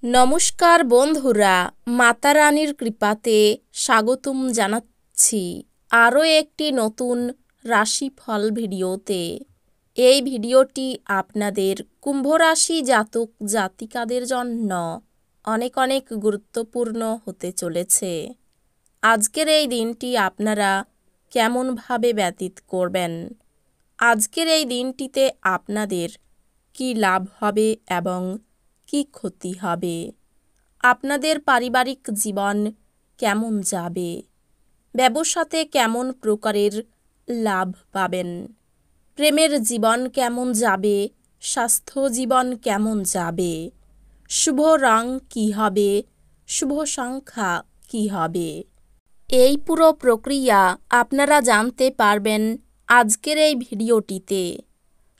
নমস্কার বন্ধুরা, মাতা রানীর কৃপাতে স্বাগতম জানাচ্ছি আরও একটি নতুন রাশিফল ভিডিওতে। এই ভিডিওটি আপনাদের কুম্ভ রাশি জাতক জাতিকাদের জন্য অনেক অনেক গুরুত্বপূর্ণ হতে চলেছে। আজকের এই দিনটি আপনারা কেমনভাবে ব্যতীত করবেন, আজকের এই দিনটিতে আপনাদের কি লাভ হবে এবং কি ক্ষতি হবে, আপনাদের পারিবারিক জীবন কেমন যাবে, ব্যবসাতে কেমন প্রকারের লাভ পাবেন, প্রেমের জীবন কেমন যাবে, স্বাস্থ্য জীবন কেমন যাবে, শুভ রং কী হবে, শুভ সংখ্যা কী হবে, এই পুরো প্রক্রিয়া আপনারা জানতে পারবেন আজকের এই ভিডিওটিতে।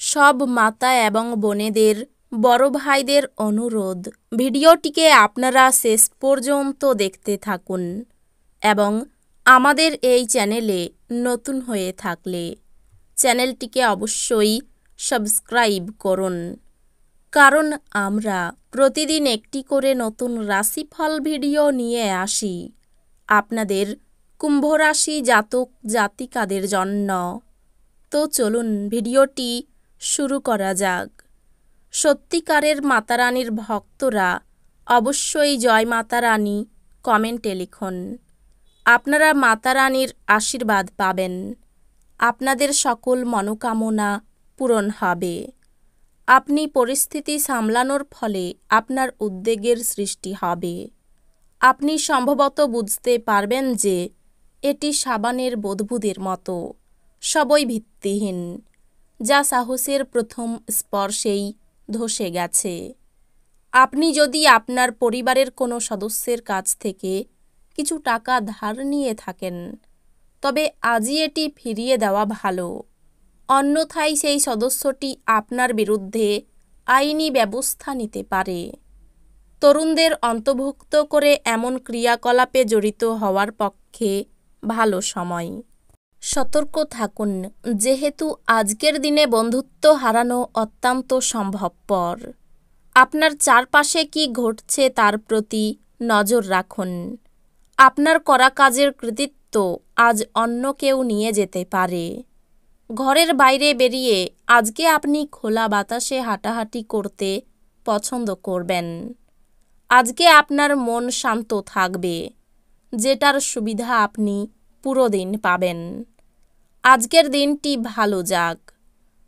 সব মাতা এবং বোনেদের, বড় ভাইদের অনুরোধ, ভিডিওটিকে আপনারা শেষ পর্যন্ত দেখতে থাকুন এবং আমাদের এই চ্যানেলে নতুন হয়ে থাকলে চ্যানেলটিকে অবশ্যই সাবস্ক্রাইব করুন, কারণ আমরা প্রতিদিন একটি করে নতুন রাশিফল ভিডিও নিয়ে আসি আপনাদের কুম্ভ রাশি জাতক জাতিকাদের জন্য। তো চলুন ভিডিওটি শুরু করা যাক। সত্যিকারের মাতারানীর ভক্তরা অবশ্যই জয় মাতা রানী কমেন্টে লিখুন। আপনারা মাতারানীর আশীর্বাদ পাবেন, আপনাদের সকল মনোকামনা পূরণ হবে। আপনি পরিস্থিতি সামলানোর ফলে আপনার উদ্বেগের সৃষ্টি হবে। আপনি সম্ভবত বুঝতে পারবেন যে এটি সাবানের বুদবুদের মতো, সবই ভিত্তিহীন, যা সাহসের প্রথম স্পর্শেই ধসে গেছে। আপনি যদি আপনার পরিবারের কোনো সদস্যের কাছ থেকে কিছু টাকা ধার নিয়ে থাকেন, তবে আজই এটি ফিরিয়ে দেওয়া ভালো, অন্যথায় সেই সদস্যটি আপনার বিরুদ্ধে আইনি ব্যবস্থা নিতে পারে। তরুণদের অন্তর্ভুক্ত করে এমন ক্রিয়াকলাপে জড়িত হওয়ার পক্ষে ভালো সময়। সতর্ক থাকুন, যেহেতু আজকের দিনে বন্ধুত্ব হারানো অত্যন্ত সম্ভবপর। আপনার চারপাশে কি ঘটছে তার প্রতি নজর রাখুন। আপনার করা কাজের কৃতিত্ব আজ অন্য কেউ নিয়ে যেতে পারে। ঘরের বাইরে বেরিয়ে আজকে আপনি খোলা বাতাসে হাঁটাহাঁটি করতে পছন্দ করবেন। আজকে আপনার মন শান্ত থাকবে, যেটার সুবিধা আপনি পুরো দিন পাবেন। আজকের দিনটি ভালো যাক।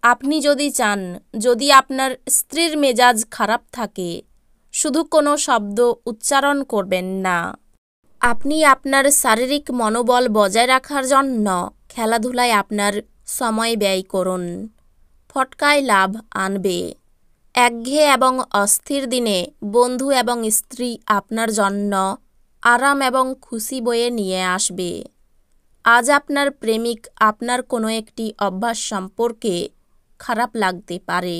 আপনি যদি চান, যদি আপনার স্ত্রীর মেজাজ খারাপ থাকে, শুধু কোনো শব্দ উচ্চারণ করবেন না। আপনি আপনার শারীরিক মনোবল বজায় রাখার জন্য খেলাধুলায় আপনার সময় ব্যয় করুন, ফটকায় লাভ আনবে। একঘেয়ে এবং অস্থির দিনে বন্ধু এবং স্ত্রী আপনার জন্য আরাম এবং খুশি বয়ে নিয়ে আসবে। আজ আপনার প্রেমিক আপনার কোনো একটি অভ্যাস সম্পর্কে খারাপ লাগতে পারে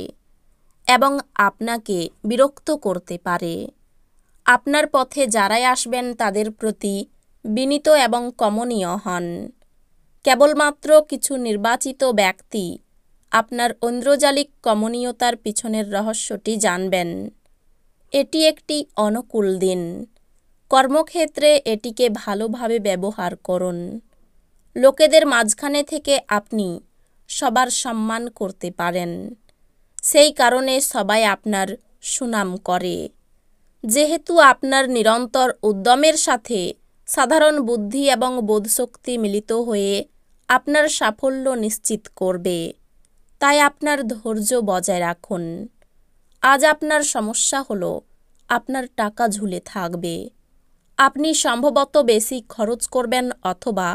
এবং আপনাকে বিরক্ত করতে পারে। আপনার পথে যারাই আসবেন তাদের প্রতি বিনীত এবং কমনীয় হন। কেবলমাত্র কিছু নির্বাচিত ব্যক্তি আপনার ঐন্দ্রজালিক কমনীয়তার পিছনের রহস্যটি জানবেন। এটি একটি অনুকূল দিন। কর্মক্ষেত্রে এটিকে ভালোভাবে ব্যবহার করুন। লোকেদের মাঝখানে থেকে আপনি সবার সম্মান করতে পারেন। সেই কারণে সবাই আপনার সুনাম করে। যেহেতু আপনার নিরন্তর উদ্যমের সাথে সাধারণ বুদ্ধি এবং বোধশক্তি মিলিত হয়ে আপনার সাফল্য নিশ্চিত করবে, তাই আপনার ধৈর্য বজায় রাখুন। আজ আপনার সমস্যা হলো আপনার টাকা ঝুলে থাকবে। আপনি সম্ভবত বেশি খরচ করবেন অথবা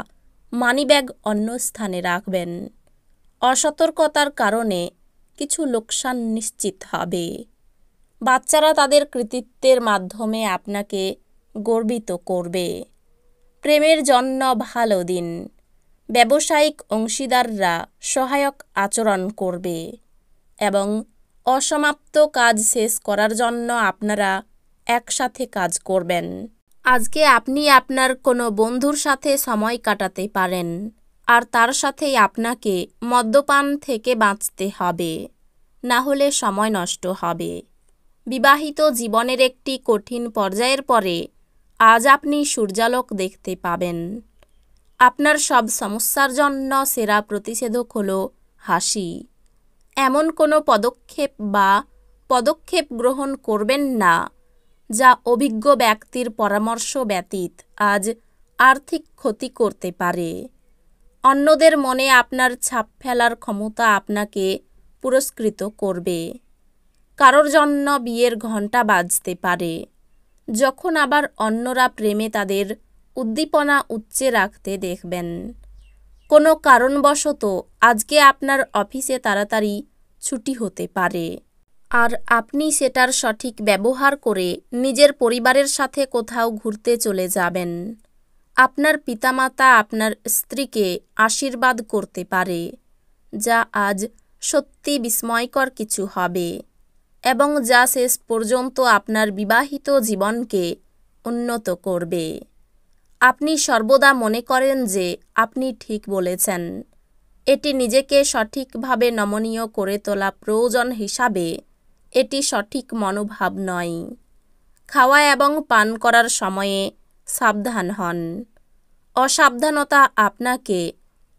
মানিব্যাগ অন্য স্থানে রাখবেন। অসতর্কতার কারণে কিছু লোকসান নিশ্চিত হবে। বাচ্চারা তাদের কৃতিত্বের মাধ্যমে আপনাকে গর্বিত করবে। প্রেমের জন্য ভালো দিন। ব্যবসায়িক অংশীদাররা সহায়ক আচরণ করবে এবং অসমাপ্ত কাজ শেষ করার জন্য আপনারা একসাথে কাজ করবেন। আজকে আপনি আপনার কোনো বন্ধুর সাথে সময় কাটাতে পারেন, আর তার সাথেই আপনাকে মদ্যপান থেকে বাঁচতে হবে, না হলে সময় নষ্ট হবে। বিবাহিত জীবনের একটি কঠিন পর্যায়ের পরে আজ আপনি সূর্যালোক দেখতে পাবেন। আপনার সব সমস্যার জন্য সেরা প্রতিষেধক হলো হাসি। এমন কোনো পদক্ষেপ গ্রহণ করবেন না যা অভিজ্ঞ ব্যক্তির পরামর্শ ব্যতীত আজ আর্থিক ক্ষতি করতে পারে। অন্যদের মনে আপনার ছাপ ফেলার ক্ষমতা আপনাকে পুরস্কৃত করবে। কারোর জন্য বিয়ের ঘণ্টা বাজতে পারে, যখন আবার অন্যরা প্রেমে তাদের উদ্দীপনা উচ্চে রাখতে দেখবেন। কোনো কারণবশত আজকে আপনার অফিসে তাড়াতাড়ি ছুটি হতে পারে, আর আপনি সেটার সঠিক ব্যবহার করে নিজের পরিবারের সাথে কোথাও ঘুরতে চলে যাবেন। আপনার পিতামাতা আপনার স্ত্রীকে আশীর্বাদ করতে পারে, যা আজ সত্যি বিস্ময়কর কিছু হবে এবং যা শেষ পর্যন্ত আপনার বিবাহিত জীবনকে উন্নত করবে। আপনি সর্বদা মনে করেন যে আপনি ঠিক বলেছেন। এটি নিজেকে সঠিকভাবে নমনীয় করে তোলা প্রয়োজন হিসাবে এটি সঠিক মনোভাব নয়। খাওয়া এবং পান করার সময়ে সাবধান হন। অসাবধানতা আপনাকে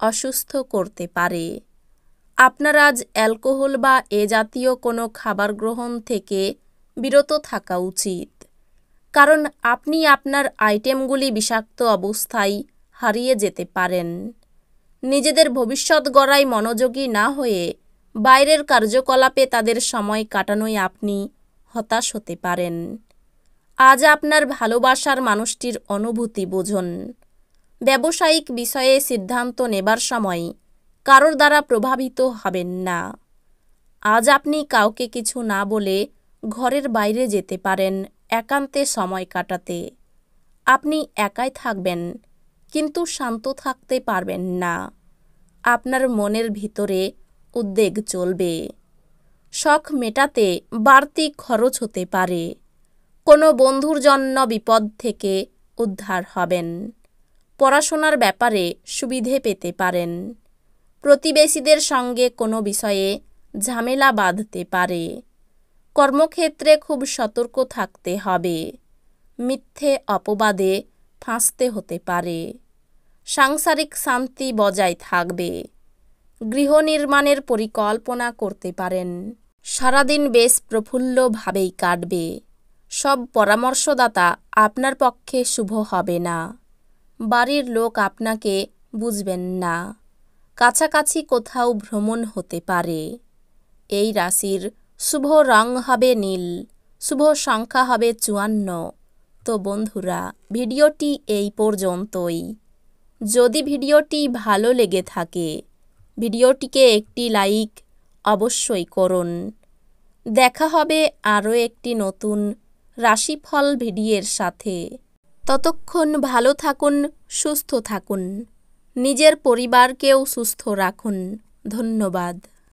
অসুস্থ করতে পারে। আপনার আজ অ্যালকোহল বা এ জাতীয় কোনো খাবার গ্রহণ থেকে বিরত থাকা উচিত, কারণ আপনি আপনার আইটেমগুলি বিষাক্ত অবস্থায় হারিয়ে যেতে পারেন। নিজেদের ভবিষ্যৎ গড়ায় মনোযোগী না হয়ে বাইরের কার্যকলাপে তাদের সময় কাটানোয় আপনি হতাশ হতে পারেন। আজ আপনার ভালোবাসার মানুষটির অনুভূতি বুঝুন। ব্যবসায়িক বিষয়ে সিদ্ধান্ত নেবার সময় কারোর দ্বারা প্রভাবিত হবেন না। আজ আপনি কাউকে কিছু না বলে ঘরের বাইরে যেতে পারেন একান্তে সময় কাটাতে। আপনি একাই থাকবেন, কিন্তু শান্ত থাকতে পারবেন না। আপনার মনের ভিতরে উদ্বেগ চলবে। শখ মেটাতে বাড়তি খরচ হতে পারে। কোনো বন্ধুর জন্য বিপদ থেকে উদ্ধার হবেন। পড়াশোনার ব্যাপারে সুবিধে পেতে পারেন। প্রতিবেশীদের সঙ্গে কোনো বিষয়ে ঝামেলা বাঁধতে পারে। কর্মক্ষেত্রে খুব সতর্ক থাকতে হবে। মিথ্যে অপবাদে ফাঁসতে হতে পারে। সাংসারিক শান্তি বজায় থাকবে। গৃহ নির্মাণের পরিকল্পনা করতে পারেন। সারাদিন বেশ প্রফুল্লভাবেই কাটবে। সব পরামর্শদাতা আপনার পক্ষে শুভ হবে না। বাড়ির লোক আপনাকে বুঝবেন না। কাছাকাছি কোথাও ভ্রমণ হতে পারে। এই রাশির শুভ রং হবে নীল, শুভ সংখ্যা হবে 54। তো বন্ধুরা, ভিডিওটি এই পর্যন্তই। যদি ভিডিওটি ভালো লেগে থাকে ভিডিওটিকে একটি লাইক অবশ্যই করুন। দেখা হবে আরও একটি নতুন রাশিফল ভিডিওর সাথে। ততক্ষণ ভালো থাকুন, সুস্থ থাকুন, নিজের পরিবারকেও সুস্থ রাখুন। ধন্যবাদ।